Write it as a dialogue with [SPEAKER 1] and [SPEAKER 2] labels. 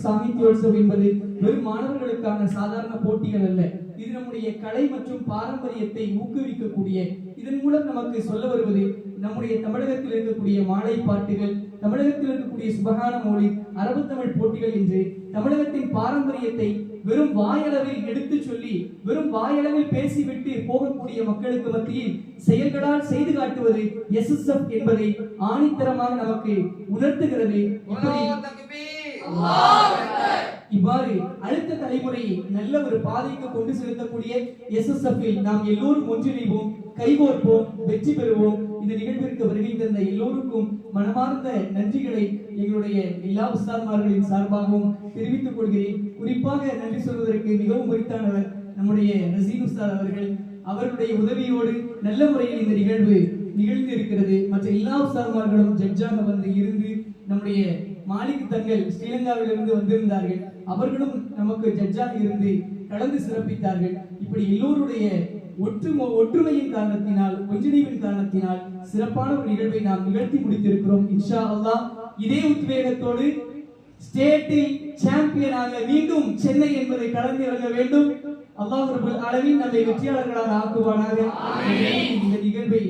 [SPEAKER 1] சாகித்யோத்சவ் என்பது வெறும் மாணவர்களுக்கான சாதாரண போட்டிகள் அல்ல. இது நம்முடைய கலை மற்றும் பாரம்பரியத்தை ஊக்குவிக்கக்கூடிய, இதன் மூலம் நமக்கு சொல்ல வருவது நம்முடைய தமிழகத்தில் இருக்கக்கூடிய மாலை பாட்டுகள், தமிழகத்தில் இருக்கக்கூடிய சுபகான மொழி, அரபு தமிழ் போட்டிகள் என்று தமிழகத்தின் பாரம்பரியத்தை வெறும் வாயளவில் எடுத்து சொல்லி வெறும் வாயளவில் பேசிவிட்டு போகக்கூடிய மக்களுக்கு மத்தியில் செயல்களால் செய்து காட்டுவது SSF என்பதை ஆணித்தரமாக நமக்கு உணர்த்துகிறது. இவ்வாறு அடுத்த தலைமுறையை நல்ல ஒரு பாதைக்கு கொண்டு செலுத்தக்கூடிய SSF இல் நாம் எல்லோரும் ஒன்றிணைவோம், கைகோர்ப்போம், வெற்றி பெறுவோம். இந்த நிகழ்விற்கு வருகை தந்த எல்லோருக்கும் மனமார்ந்த நன்றிகளை எங்களுடைய எல்லா உஸ்தாத்மார்களின் சார்பாகவும் தெரிவித்துக் கொள்கிறேன். குறிப்பாக நன்றி சொல்வதற்கு மிகவும் உரித்தானவர் நம்முடைய ரசீன் உஸ்தாத் அவர்கள். அவர்களுடைய உதவியோடு நல்ல முறையில் இந்த நிகழ்வு நிகழ்ந்து இருக்கிறது. மற்ற எல்லா உஸ்தாத்மார்களும் ஜட்ஜாக வந்து இருந்து, நம்முடைய மாலிக் தங்கள் ஸ்ரீலங்காவிலிருந்து வந்திருந்தார்கள், அவர்களும் நமக்கு ஜட்ஜாக இருந்து கலந்து சிறப்பித்தார்கள். இப்படி எல்லோருடைய ஒற்றுமையின் காரணத்தினால், ஒன்றிணைவின் காரணத்தினால் சிறப்பான ஒரு நிகழ்வை நாம் நிகழ்த்தி முடித்திருக்கிறோம். இன்ஷா அல்லாஹ் இதே உத்வேகத்தோடு ஸ்டேட்டில் சாம்பியனாக மீண்டும் சென்னை என்பதை கலந்திறங்க வேண்டும். அல்லாஹ் ரப்பல் ஆலமீன் நம்மை வெற்றியாளர்களாக ஆக்குவானாக. இந்த நிகழ்வை